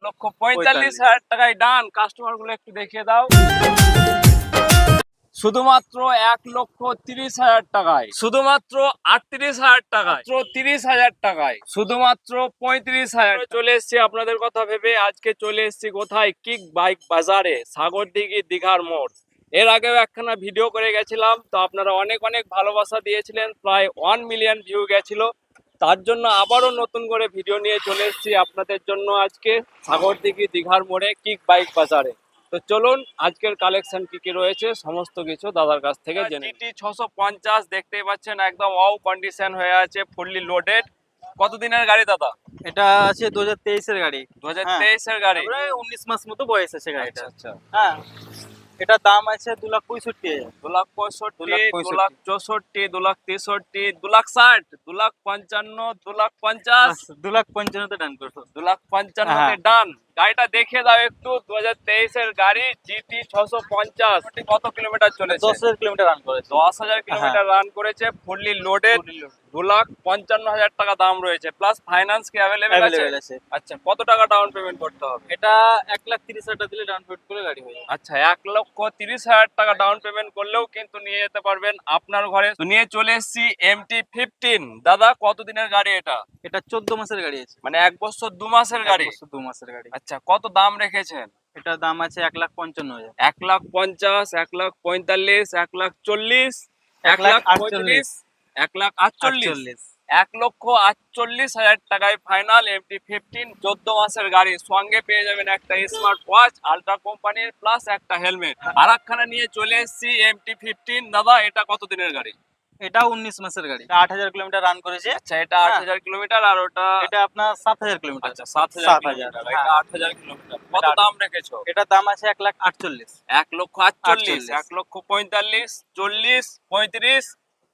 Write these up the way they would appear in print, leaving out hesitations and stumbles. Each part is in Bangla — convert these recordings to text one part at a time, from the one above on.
1,45,000 টাকায় ডান। কাস্টমার গুলো একটু দেখিয়ে দাও। শুধুমাত্র 1,30,000 টাকায়, শুধুমাত্র 38,000 টাকায়, 30,000 টাকায়, শুধুমাত্র 35,000। চলে এসেছি আপনাদের কথা ভেবে। আজকে চলে এসেছি কোথায়? কিক বাইক বাজারে, সাগরদিঘি দীঘার মোড়। এর আগেও একখানা ভিডিও করে গেছিলাম, তো আপনারা অনেক অনেক ভালোবাসা দিয়েছিলেন, প্রায় 1 মিলিয়ন ভিউ গেছিল। তার জন্য আবারও নতুন করে ভিডিও নিয়ে চলে এসেছি আপনাদের জন্য আজকে সাগরদিঘি দীঘার মোড়ে কিক বাইক বাজারে। তো চলুন আজকের কালেকশন কি কি রয়েছে সমস্ত কিছু দাদার কাছ থেকে জেনে নিই। GT 650 দেখতেই পাচ্ছেন, একদম ওয়াও কন্ডিশন হয়ে আছে, ফুললি লোডেড। কতদিনের গাড়ি দাদা? এটা আছে 2023 এর গাড়ি। 2023 এর গাড়ি, প্রায় 19 মাস মতো বয়স আছে গাড়িটা। আচ্ছা। হ্যাঁ, এটা দাম আছে 2,65,000। 2,65,000, 2,64,000, 2,63,000, 2,60,000, 2,55,000, 2,50,000, 2,55,000 তে ডান করছো। 2,55,000 ডান। গাড়িটা দেখে দাও একটু। 2023 এর গাড়ি GT 650। কত কিলোমিটার চলেছে? 10,000 কিলোমিটার রান করেছে। 10,000 কিলোমিটার রান করেছে, ফুললি লোডেড। 2,55,000 টাকা দাম রয়েছে, প্লাস ফাইন্যান্স কি অ্যাভেলেবেল আছে? আচ্ছা, কত টাকা ডাউন পেমেন্ট করতে হবে? এটা 1,30,000 টাকা দিলে ডাউন পেমেন্ট করে গাড়ি হয়ে যাবে। আচ্ছা, 1,30,000 টাকা ডাউন পেমেন্ট করলেও কিন্তু নিয়ে যেতে পারবেন আপনার ঘরে। তো নিয়ে চলে এসেছি MT-15। দাদা কতদিনের গাড়ি এটা? এটা 14 মাসের গাড়ি আছে। মানে 1 বছর 2 মাসের গাড়ি। 1 বছর 2 মাসের গাড়ি। আচ্ছা, কত দাম রেখেছেন? এটা দাম আছে 1,55,000। 1,50,000, 1,45,000, 1,40,000, 1,35,000, 1,48,000, 1,48,000 টাকায় ফাইনাল MT-15 14 মাসের গাড়ি। সঙ্গে পেয়ে যাবেন একটা স্মার্ট ওয়াচ আলট্রা কোম্পানির, প্লাস একটা হেলমেট। আর একখানা নিয়ে চলে এসেছি MT-15। দাদা এটা কত দিনের গাড়ি? এটা 19 মাসের গাড়ি। 8,000 কিলোমিটার রান করেছে। আচ্ছা, এটা 8,000 কিলোমিটার, আর ওটা এটা আপনার 7,000 কিলোমিটার। আচ্ছা, 7,000 কিলোমিটার। এটা 8,000 কিলোমিটার। কত দাম রেখেছো? এটা দাম আছে 1,48,000। 1,48,000, 1,45,000, 40, 35,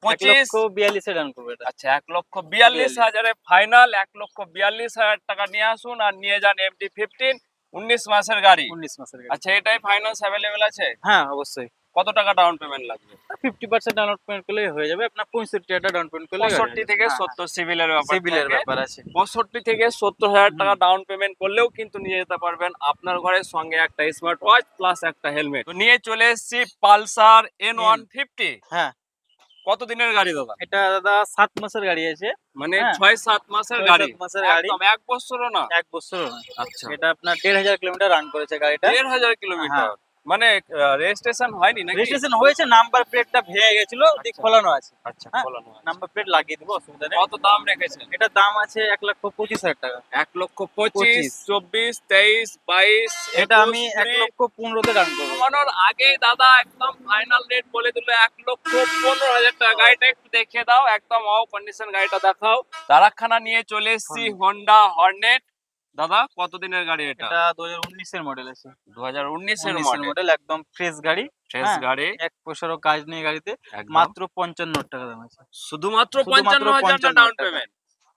25, 1,42,000 এ ডান করবে এটা। আচ্ছা, 1,42,000 ফাইনাল। 1,42,000 টাকা নিয়ে আসুন আর নিয়ে যান MT-15 19 মাসের গাড়ি। 19 মাসের গাড়ি। আচ্ছা, এটাই ফাইন্যান্স অ্যাভেলেবেল আছে? হ্যাঁ, অবশ্যই। কত টাকা ডাউন পেমেন্ট লাগবে? 50% ডাউন পেমেন্ট করলে হয়ে যাবে। আপনার 65,000 ডাউন পেমেন্ট করলে 65 থেকে 70 সিভিলের ব্যাপার, সিভিলের ব্যাপার আছে। 65 থেকে 70,000 টাকা ডাউন পেমেন্ট করলেও কিন্তু নিয়ে যেতে পারবেন আপনার ঘরের সঙ্গে একটা স্মার্ট ওয়াচ প্লাস একটা হেলমেট। তো নিয়ে চলে এসেছি পালসার N150। হ্যাঁ, কত দিনের গাড়ি দাদা? এটা দাদা 7 মাসের গাড়ি আছে। মানে হ্যাঁ। 6-7 মাসের গাড়ি। 6-7 মাসের গাড়ি। একদম 1 বছরও না। 1 বছরও না। আচ্ছা, এটা আপনার 1,500 কিলোমিটার রান করেছে গাড়িটা। 1,500 কিলোমিটার। মানে রেজিস্ট্রেশন হয়নি নাকি? রেজিস্ট্রেশন হয়েছে, নাম্বার প্লেটটা ভেঙে গেছিল, দিক খোলানো আছে। আচ্ছা, হ্যাঁ, খোলানো আছে। নাম্বার প্লেট লাগিয়ে দেবো, অসুবিধা নেই। কত দাম রেখেছেন? এটা দাম আছে 1,25,000 টাকা। 1,25,000, 24, 23, 22, এটা আমি 1,15,000 তে রান করবো। কমানোর আগে দাদা একদম ফাইনাল রেট বলে দিল 1,15,000 টাকা। গাড়িটা একটু দেখিয়ে দাও, একদম ওয়াও কন্ডিশন গাড়িটা দেখাও। তারাখানা নিয়ে চলে এসেছি হোন্ডা হর্নেট। দাদা কত দিনের গাড়ি এটা? এটা 2019 এর মডেল আছে। 2019 এর 19 এর মডেল, মডেল, একদম ফ্রেশ গাড়ি। ফ্রেশ হ্যাঁ, গাড়ি, এক পয়সারও কাজ নেই গাড়িতে। একদম। মাত্র 55,000 টাকা দাম আছে। শুধুমাত্র শুধুমাত্র 55,000 ডাউন 55,000 টাকা। পেমেন্ট।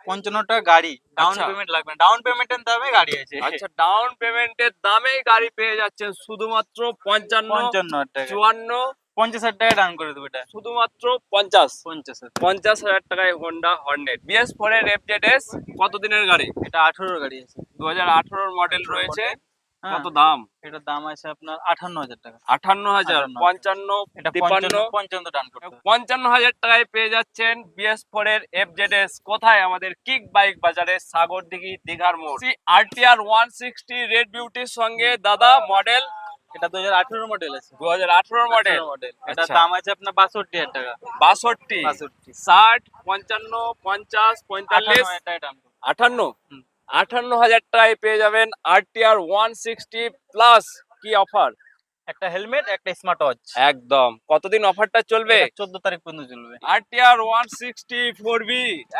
55 টাকা গাড়ি, ডাউন আচ্ছা। পেমেন্ট লাগবে না। ডাউন পেমেন্টের দামে গাড়ি আছে। আচ্ছা, ডাউন পেমেন্টের দামেই গাড়ি পেয়ে যাচ্ছেন শুধুমাত্র 55, 55 টাকা। 54, 50,000 টাকা ডাউন করে দেবো এটা। শুধুমাত্র 50। 50,000। 50,000 টাকায় হোন্ডা হর্নেট BS4 এর FZS। কত দিনের গাড়ি? এটা 18 গাড়ি আছে। 2018 মডেল রয়েছে। হ্যাঁ, কত দাম? এটার দাম আছে আপনার 58,000 টাকা। 58,000, 55, এটা 53, 55 ডাউন করতে হবে। 55,000 টাকায় পেয়ে যাচ্ছেন BS4 এর FZS। কোথায়? আমাদের কিক বাইক বাজারে, সাগরদিঘি দীঘার মোড়। RTR 160 রেড বিউটির সঙ্গে দাদা মডেল। এটা 2018 মডেল আছে। 2018 মডেল। এটার আচ্ছা। দাম আছে আপনার 62,000 টাকা। 62, 60, 55, 50, 45, 58,000 টাকা ডাউন করতে 58, হুম। 58,000 টাকায় পেয়ে যাবেন RTR 160 প্লাস। কি অফার? একটা হেলমেট, একটা স্মার্ট ওয়াচ। একদম। কতদিন অফারটা চলবে? 14 তারিখ পর্যন্ত চলবে। RTR 160 4B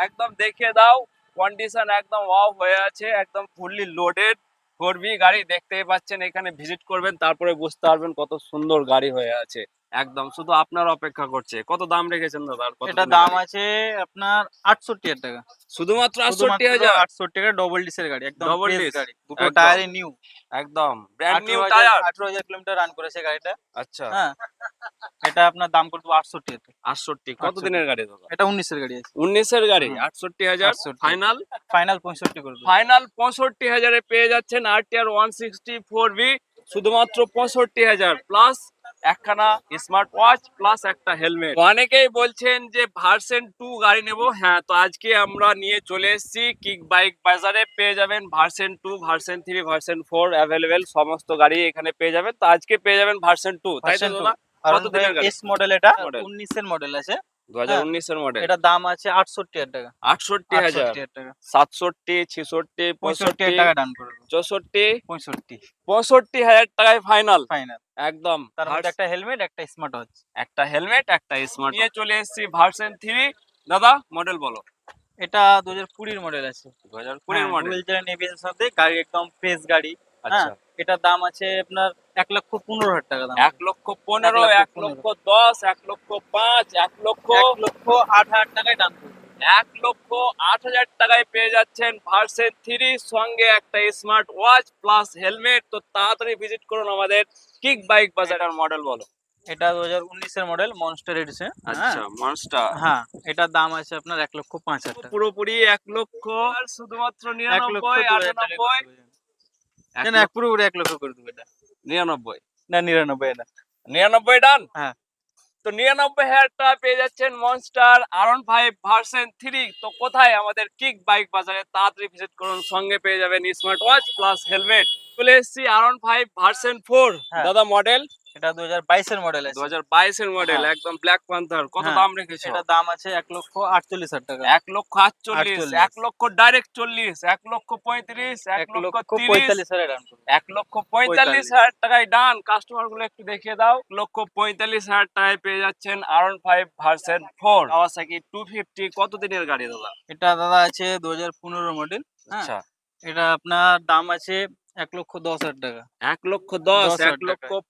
একদম দেখিয়ে দাও। কন্ডিশন একদম ওয়াও হয়ে আছে, একদম ফুললি লোডেড 4B গাড়ি। দেখতেই পাচ্ছেন, এখানে ভিজিট করবেন তারপরে বুঝতে পারবেন কত সুন্দর গাড়ি হয়ে আছে। একদম শুধু আপনার অপেক্ষা করছে। কত দাম রেখেছেন দাদা? এটা দাম আছে আপনার 68,000 টাকা। শুধুমাত্র 68,000। 68 টাকা, ডবল ডিসের গাড়ি, একদম ডবল ফ্রেশ ডিস গাড়ি। দুটো একদম। টায়ারে নিউ, একদম brand new 18,000 tyre. 18,000 kilometre run করেছে গাড়িটা। আচ্ছা, হ্যাঁ, এটা আপনার দাম করতে 68 এটা। 68 কত দিনের গাড়ি দাদা? এটা 19 এর গাড়ি আছে। 19-এর গাড়ি, হুম। 68,000 68 ফাইনাল। ফাইনাল 65 করে দেবো। ফাইনাল 65,000-এ পেয়ে যাচ্ছেন RTR 164V, শুধুমাত্র 65,000 প্লাস একখানা স্মার্ট ওয়াচ প্লাস একটা হেলমেট। অনেকেই বলছেন যে ভার্সন 2 গাড়ি নেব। হ্যাঁ, তো আজকে আমরা নিয়ে চলে এসেছি কিক বাইক বাজারে। পেয়ে যাবেন ভার্সন 2, ভার্সন 3, ভার্সন 4 অ্যাভেলেবেল সমস্ত গাড়ি এখানে পেয়ে যাবেন। তো আজকে পেয়ে যাবেন ভার্সন 2, তাই তো ভার্সন 2 দাদা? কত দিনের গাড়ি? এস মডেল এটা মডেল 19 এর মডেল আছে। 2019-এর মডেল। এটা দাম আছে 68,000 টাকা। 68,000, 68,000 টাকা। 67, 66, 65,000 65, টাকা ডান করে দেবো। 64, 65 65,000 টাকায় ফাইনাল ফাইনাল। একদম। তার মধ্যে একটা হেলমেট, একটা স্মার্ট ওয়াচ। একটা হেলমেট, একটা স্মার্ট নিয়ে চলে এসেছি ভার্সন 3। দাদা মডেল বলো। এটা 2020 এর মডেল আছে। 2020-এর মডেল। ডুয়েল চ্যানেল এবিএস এর সাথে গাড়ি একদম ফ্রেশ গাড়ি। আচ্ছা, এটার দাম আছে আপনার 1,15,000 টাকা দাম। 1,15,000, 1,15,000, 1,05,000, 1,08,000 টাকায় ডান করবো। 1,08,000 টাকায় পেয়ে যাচ্ছেন ভার্সন 3 সঙ্গে একটা স্মার্ট ওয়াচ প্লাস হেলমেট। তো তাড়াতাড়ি ভিজিট করুন আমাদের কিক বাইক বাজারের। মডেল বলো। এটা 2019 এর মডেল মনস্টার এডিশন। আচ্ছা, মনস্টার। হ্যাঁ, এটার দাম আছে আপনার 1,05,000 টাকা। পুরোপুরি 1 লক্ষ, আর শুধুমাত্র 1,02,000 টাকা 99, না, পুরোপুরি 1 লক্ষ করে দেবো এটা। 99, না, 99 এটা। 99 ডান। হ্যাঁ। তো 99,000 টাকা পেয়ে যাচ্ছেন মনস্টার R15 ভার্সন 3। তো কোথায়? আমাদের কিক বাইক বাজারে। তাড়াতাড়ি ভিজিট করুন, সঙ্গে পেয়ে যাবেন স্মার্ট ওয়াচ প্লাস হেলমেট। চলে এসেছি R15 ভার্সন 4। হ্যাঁ। দাদা মডেল এটা 2022 এর মডেল আছে। 2022-এর মডেল, হ্যাঁ। একদম ব্ল্যাক প্যান্থার। কত হ্যাঁ। দাম রেখেছো? এটার দাম আছে 1,48,000 টাকা। 1,48,000, 48,000, 1 লক্ষ ডাইরেক্ট 40, 1,35,000, 1,45,000 ডান করবো। 1,45,000 টাকায় ডান। কাস্টমার গুলো একটু দেখিয়ে দাও। 1,45,000 টাকায় পেয়ে যাচ্ছেন R15 ভার্সন 4 কাওয়াসাকি 250। কত দিনের গাড়ি দাদা? এটা দাদা আছে 2015 মডেল। আচ্ছা, এটা আপনার দাম আছে 1,10,000 টাকা। 1,10,000, 10,000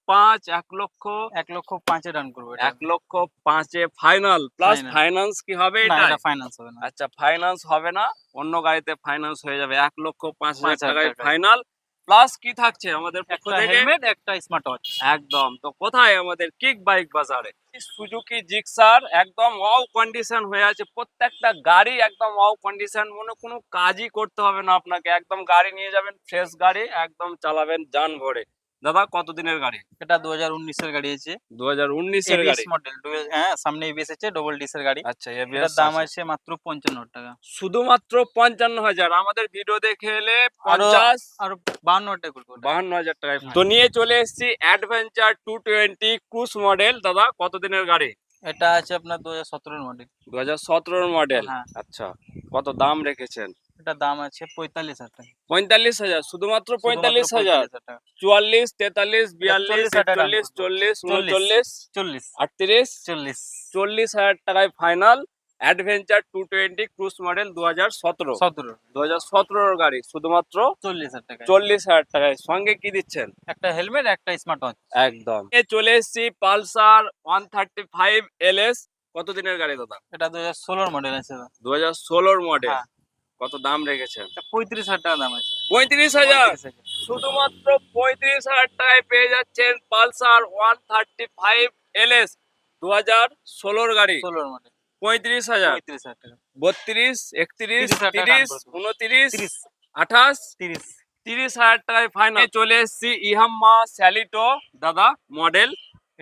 1,05,000, 1,05,000 ডান করবো এটা। 1,05,000 ফাইনাল প্লাস Final। ফাইন্যান্স কি হবে না, এটা? এটা ফাইন্যান্স হবে না। আচ্ছা, ফাইন্যান্স হবে না, অন্য গাড়িতে ফাইন্যান্স হয়ে যাবে। 1,05,000 5,000 টাকায় টাকায়। ফাইনাল প্লাস কি থাকছে আমাদের পক্ষ একটা থেকে? হেলমেট, একটা স্মার্ট ওয়াচ। একদম। তো কোথায়? আমাদের কিক বাইক বাজারে। সুজুকি জিক্সার একদম ওয়াও কন্ডিশন হয়ে আছে। প্রত্যেকটা গাড়ি একদম ওয়াও কন্ডিশন, কোনো কাজই করতে হবে না আপনাকে। একদম গাড়ি নিয়ে যাবেন, ফ্রেশ গাড়ি, একদম চালাবেন জান ভরে। দাদা কত দিনের গাড়ি? এটা 2019 এর গাড়ি আছে। 2019-এর এবিএস গাড়ি। মডেল। সামনে এবিএস আছে, ডবল ডিস এর গাড়ি। আচ্ছা, এটার এবিএস দাম আছে মাত্র 55 টাকা। শুধুমাত্র 55,000। আমাদের ভিডিও দেখে এলে আরো 50, আর 52 টাকা করবো ওটা। 52,000 টাকায়। তো নিয়ে চলে এসেছি অ্যাডভেঞ্চার 220 ক্রুজ মডেল। দাদা কত দিনের গাড়ি? এটা আছে আপনার 2017 এর মডেল। 2017-এর মডেল। হ্যাঁ। আচ্ছা, কত দাম রেখেছেন? এটা দাম আছে 45,000 টাকা। 45,000, শুধুমাত্র শুধুমাত্র 45,000। 45,000 টাকা। 44, 43, 42, 40,000 41, টাকা 40, 39, 38, 40। 40,000 টাকায় ফাইনাল। Adventure 220 cruise model 2017। 17 2017-এর গাড়ি, শুধুমাত্র 40,000 টাকা। 40,000 টাকায়। সঙ্গে কি দিচ্ছেন? একটা হেলমেট, একটা স্মার্ট ওয়াচ। একদম। চলে এসেছি পালসার 135 LS। কত দিনের গাড়ি দাদা? এটা 2016 মডেল আছে দাদা। 2016-র মডেল। হ্যাঁ। কত দাম রেখেছেন? এটা 35,000 টাকা দাম আছে। 35,000, 35,000 শুধুমাত্র 35,000 টাকায় পেয়ে যাচ্ছেন পালসার 135 LS 2016-র গাড়ি। 16 মডেল 35,000, 35,000 টাকা। 32, 31, 30,000 টাকা 30, দাম করবো। 29, 30 28, 30 30,000 টাকায় ফাইনাল। চলে এসেছি ইয়ামাহা স্যালিটো দাদা মডেল।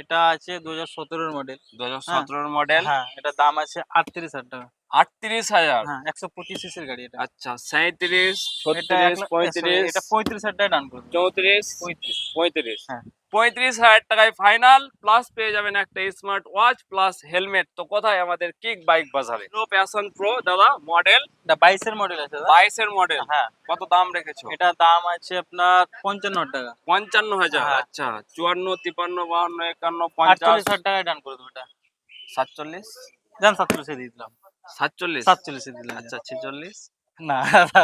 এটা আছে 2017 এর মডেল। 2017-র মডেল। হ্যাঁ, এটা দাম আছে 38,000 টাকা। 38,000। হ্যাঁ, 125 সিসি এর গাড়ি এটা। আচ্ছা, 37, এটা 36, 35, এটা 35,000 টাকা ডান করবো। 34, 35। 35, হ্যাঁ। 35,000 টাকায় ফাইনাল প্লাস পেয়ে যাবেন একটা স্মার্ট ওয়াচ প্লাস হেলমেট। তো কোথায়? আমাদের কিক বাইক বাজারে। প্যাশন প্রো দাদা মডেল। এটা 22 এর মডেল আছে দাদা। 22-এর মডেল। হ্যাঁ। কত দাম রেখেছো? এটা দাম আছে আপনার 55 টাকা। 55,000। হ্যাঁ। আচ্ছা, 54, 53, 52, 51, 50, 48,000 টাকায় ডান করে দেবো এটা। 47, জান 47 এ দিয়ে দিলাম। 47, 47 এ দিলাম। আচ্ছা 46, না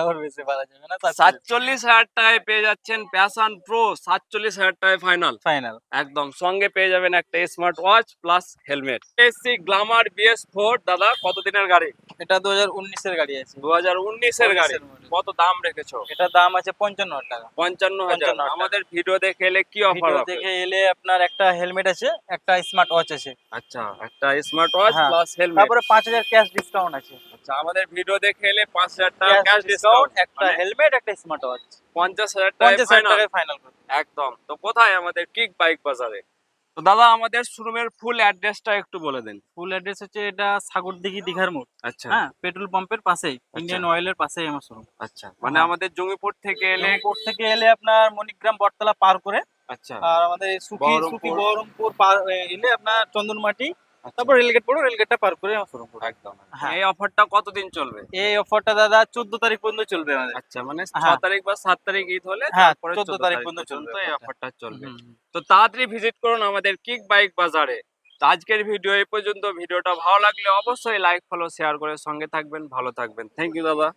ওর বেশি পারা যাবে না 47,000 টাকায় পেয়ে যাচ্ছেন প্যাশন প্রো, 47,000 টাকায় ফাইনাল। ফাইনাল। একদম সঙ্গে পেয়ে যাবেন একটা smart watch plus helmet. SC Glamour BS4 দাদা কত দিনের গাড়ি? এটা 2019 এর গাড়ি আছে। 2019 এর গাড়ি। 19 এর model। কত দাম রেখেছো? এটা দাম আছে 55,000 টাকা। 55,000। 55,000 আমাদের ভিডিও দেখে এলে কি অফার ভিডিও হবে? দেখে এলে আপনার একটা হেলমেট আছে, একটা স্মার্ট ওয়াচ আছে। আচ্ছা, একটা স্মার্ট ওয়াচ হ্যাঁ। Plus helmet. তারপরে 5,000 ক্যাশ ডিসকাউন্ট আছে। আচ্ছা, আমাদের ভিডিও দেখে এলে 5,000 টাকা ক্যাশ ডিসকাউন্ট, ডিসকাউন্ট, একটা হেলমেট, একটা স্মার্ট ওয়াচ। 50,000 টাকায় 50,000 ফাইনাল। টাকায় ফাইনাল করে। একদম। তো কোথায়? আমাদের কিক বাইক বাজারে। তো দাদা আমাদের শোরুমের ফুল অ্যাড্রেসটা একটু বলে দিন। ফুল অ্যাড্রেস হচ্ছে এটা সাগরদিঘি দীঘার মোড়। আচ্ছা হ্যাঁ, পেট্রোল পাম্পের পাশেই, ইন্ডিয়ান অয়েলের পাশেই আমার শোরুম। আচ্ছা, মানে হ্যাঁ। আমাদের জঙ্গিপুর থেকে এলে এয়ারপোর্ট থেকে এলে আপনার মণিগ্রাম বটতলা পার করে, আচ্ছা আর আমাদের এই সুখী বহরমপুর পার এলে আপনার চন্দনমাটি, আচ্ছা, তারপর রেলগেট পড়ো, রেলগেটটা পার করে আমার শোরুম পড়বে। একদম। হ্যাঁ। এই অফারটা কতদিন চলবে? এই অফারটা দাদা 14 তারিখ পর্যন্ত চলবে আমাদের। আচ্ছা, মানে 6 হ্যাঁ। তারিখ বা 7 তারিখ ঈদ হলে হ্যাঁ, তারপরে 14 14 তারিখ তারিখ পর্যন্ত পর্যন্ত চলবে এই অফারটা। অফারটা চলবে। হুম। তো তাড়াতাড়ি ভিজিট করুন আমাদের কিক বাইক বাজারে। তো আজকের ভিডিও এই পর্যন্ত। ভিডিওটা ভালো লাগলে অবশ্যই লাইক ফলো শেয়ার করে সঙ্গে থাকবেন। ভালো থাকবেন। থ্যাংক ইউ দাদা।